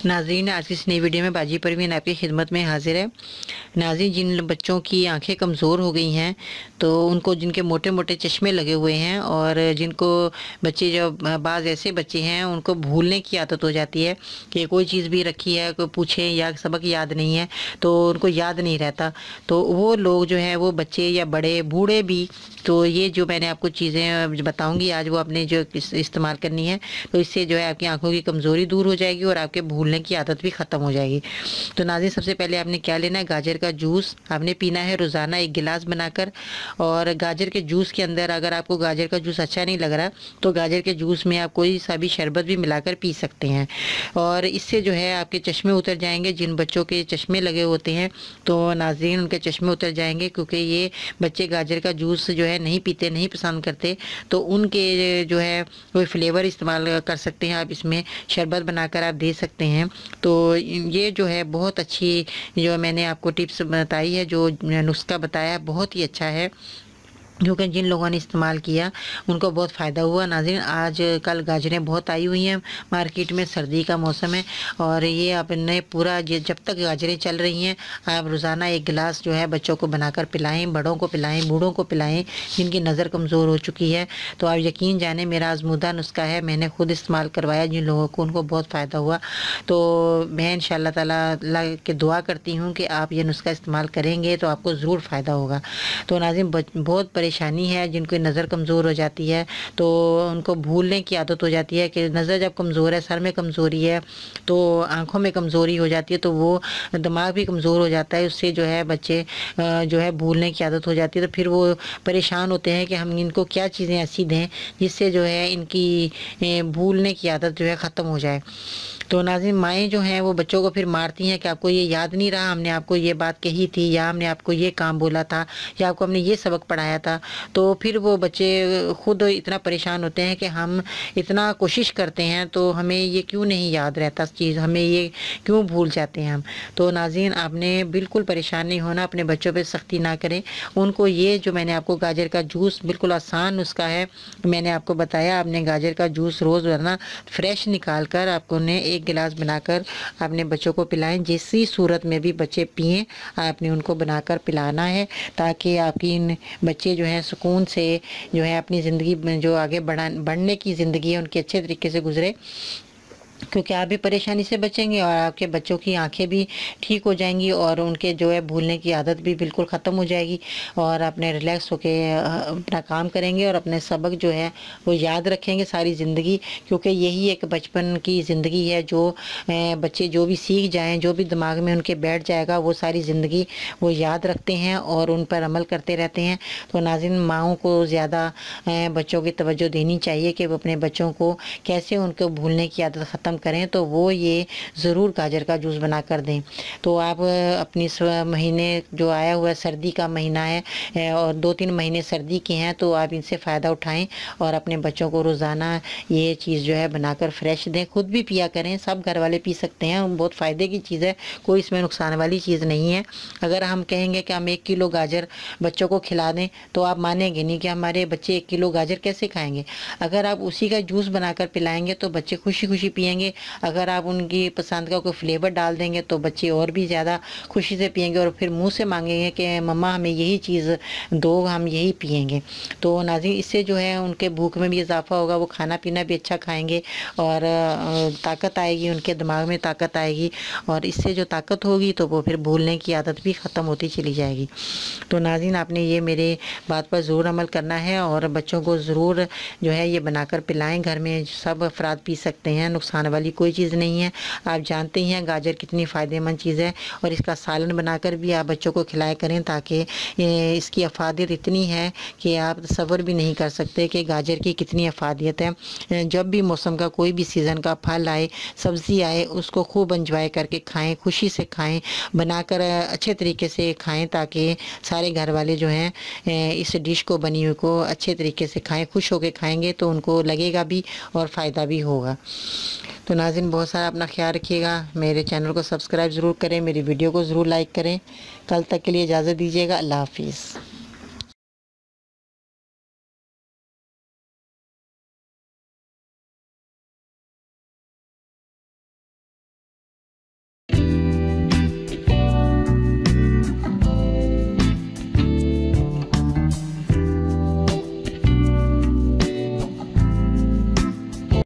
नाज़रीन, आज की इस नई वीडियो में बाजी परवीन आपकी खिदमत में हाजिर है। नाज़रीन, जिन बच्चों की आंखें कमज़ोर हो गई हैं, तो उनको जिनके मोटे मोटे चश्मे लगे हुए हैं और जिनको बच्चे जो बाज़ ऐसे बच्चे हैं उनको भूलने की आदत हो जाती है कि कोई चीज़ भी रखी है, कोई पूछे या सबक याद नहीं है तो उनको याद नहीं रहता। तो वो लोग जो हैं, वो बच्चे या बड़े बूढ़े भी, तो ये जो मैंने आपको चीज़ें बताऊंगी आज, वो आपने जो इस्तेमाल करनी है, तो इससे जो है आपकी आंखों की कमज़ोरी दूर हो जाएगी और आपके भूलने की आदत भी ख़त्म हो जाएगी। तो नाज़रीन, सबसे पहले आपने क्या लेना है, गाजर का जूस आपने पीना है रोज़ाना 1 गिलास बनाकर। और गाजर के जूस के अंदर अगर आपको गाजर का जूस अच्छा नहीं लग रहा तो गाजर के जूस में आप कोई सा भी शरबत भी मिलाकर पी सकते हैं और इससे जो है आपके चश्मे उतर जाएंगे। जिन बच्चों के चश्मे लगे होते हैं तो नाज़रीन उनके चश्मे उतर जाएंगे, क्योंकि ये बच्चे गाजर का जूस जो है नहीं पीते, नहीं पसंद करते। तो उनके जो है कोई फ्लेवर इस्तेमाल कर सकते हैं आप, इसमें शरबत बनाकर आप दे सकते हैं। तो ये जो है बहुत अच्छी जो मैंने आपको टिप्स बताई है, जो नुस्खा बताया है, बहुत ही अच्छा है, क्योंकि जिन लोगों ने इस्तेमाल किया उनको बहुत फ़ायदा हुआ। नाज़रीन, आज कल गाजरें बहुत आई हुई हैं मार्केट में, सर्दी का मौसम है और ये आपने पूरा जब तक गाजरें चल रही हैं आप रोज़ाना 1 गिलास जो है बच्चों को बनाकर पिलाएं, बड़ों को पिलाएं, बूढ़ों को पिलाएं जिनकी नज़र कमज़ोर हो चुकी है। तो आप यकीन जाने मेरा आज़मूदा नुस्खा है, मैंने खुद इस्तेमाल करवाया, जिन लोगों को उनको बहुत फ़ायदा हुआ। तो मैं इंशाअल्लाह ताला अल्लाह की दुआ करती हूँ कि आप ये नुस्खा इस्तेमाल करेंगे तो आपको ज़रूर फ़ायदा होगा। तो नाज़रीन, बहुत परेशानी है जिनको नज़र कमज़ोर हो जाती है, तो उनको भूलने की आदत हो जाती है कि नज़र जब कमज़ोर है, सर में कमज़ोरी है, तो आँखों में कमज़ोरी हो जाती है, तो वो दिमाग भी कमज़ोर हो जाता है। उससे जो है बच्चे जो है भूलने की आदत हो जाती है। तो फिर वो परेशान होते हैं कि हम इनको क्या चीज़ें ऐसी दें जिससे जो है इनकी भूलने की आदत जो है ख़त्म हो जाए। तो नाज़रीन, माएँ जो हैं वो बच्चों को फिर मारती हैं कि आपको ये याद नहीं रहा, हमने आपको ये बात कही थी, या हमने आपको ये काम बोला था, या आपको हमने ये सबक पढ़ाया था। तो फिर वो बच्चे खुद इतना परेशान होते हैं कि हम इतना कोशिश करते हैं तो हमें ये क्यों नहीं याद रहता चीज़, हमें ये क्यों भूल जाते हैं हम। तो नाज़रीन, आपने बिल्कुल परेशान नहीं होना, अपने बच्चों पे सख्ती ना करें। उनको ये जो मैंने आपको गाजर का जूस, बिल्कुल आसान नुस्खा है, मैंने आपको बताया। आपने गाजर का जूस रोज़ वरना फ्रेश निकाल कर आपको ने 1 गिलास बनाकर अपने बच्चों को पिलाएं। जिस सूरत में भी बच्चे पिएं आपने उनको बनाकर पिलाना है, ताकि आपकी बच्चे जो हैं सुकून से जो है अपनी ज़िंदगी में जो आगे बढ़ने की ज़िंदगी है उनकी अच्छे तरीके से गुजरे, क्योंकि आप भी परेशानी से बचेंगे और आपके बच्चों की आंखें भी ठीक हो जाएंगी और उनके जो है भूलने की आदत भी बिल्कुल ख़त्म हो जाएगी और अपने रिलैक्स होके अपना काम करेंगे और अपने सबक जो है वो याद रखेंगे सारी ज़िंदगी। क्योंकि यही एक बचपन की ज़िंदगी है, जो बच्चे जो भी सीख जाएँ, जो भी दिमाग में उनके बैठ जाएगा, वो सारी ज़िंदगी वो याद रखते हैं और उन पर अमल करते रहते हैं। तो नाज़रीन, माँओं को ज़्यादा बच्चों की तवज्जो देनी चाहिए कि वो अपने बच्चों को कैसे उनको भूलने की आदत ख़त्म करें। तो वो ये ज़रूर गाजर का जूस बना कर दें। तो आप अपनी महीने जो आया हुआ सर्दी का महीना है और 2-3 महीने सर्दी के हैं, तो आप इनसे फ़ायदा उठाएं और अपने बच्चों को रोज़ाना ये चीज़ जो है बनाकर फ्रेश दें, खुद भी पिया करें, सब घर वाले पी सकते हैं। बहुत फ़ायदे की चीज़ है, कोई इसमें नुकसान वाली चीज़ नहीं है। अगर हम कहेंगे कि हम 1 किलो गाजर बच्चों को खिला दें तो आप मानेंगे नहीं कि हमारे बच्चे 1 किलो गाजर कैसे खाएंगे। अगर आप उसी का जूस बनाकर पिलाएंगे तो बच्चे खुशी खुशी पिएंगे। अगर आप उनकी पसंद का कोई फ्लेवर डाल देंगे तो बच्चे और भी ज़्यादा खुशी से पिएंगे और फिर मुंह से मांगेंगे कि मम्मा हमें यही चीज़ दो, हम यही पिएंगे। तो नाज़रीन, इससे जो है उनके भूख में भी इजाफा होगा, वो खाना पीना भी अच्छा खाएंगे और ताकत आएगी, उनके दिमाग में ताकत आएगी और इससे जो ताकत होगी तो वो फिर भूलने की आदत भी ख़त्म होती चली जाएगी। तो नाज़रीन, आपने ये मेरे बात पर ज़रूर अमल करना है और बच्चों को ज़रूर जो है ये बनाकर पिलाएं। घर में सब अफराद पी सकते हैं, नुकसान वाली कोई चीज़ नहीं है। आप जानते हैं गाजर कितनी फ़ायदेमंद चीज़ है और इसका सालन बनाकर भी आप बच्चों को खिलाया करें, ताकि इसकी अफादियत इतनी है कि आप तसव्वुर भी नहीं कर सकते कि गाजर की कितनी अफादियत है। जब भी मौसम का कोई भी सीज़न का फल आए, सब्ज़ी आए, उसको खूब एंजॉय करके खाएं, खुशी से खाएं, बनाकर अच्छे तरीके से खाएं, ताकि सारे घर वाले जो हैं इस डिश को बनी हुई को अच्छे तरीके से खाएं, खुश होकर खाएंगे तो उनको लगेगा भी और फ़ायदा भी होगा। तो नाज़रीन, बहुत सारा अपना ख्याल रखिएगा, मेरे चैनल को सब्सक्राइब ज़रूर करें, मेरी वीडियो को ज़रूर लाइक करें। कल तक के लिए इजाज़त दीजिएगा। अल्लाह हाफिज़।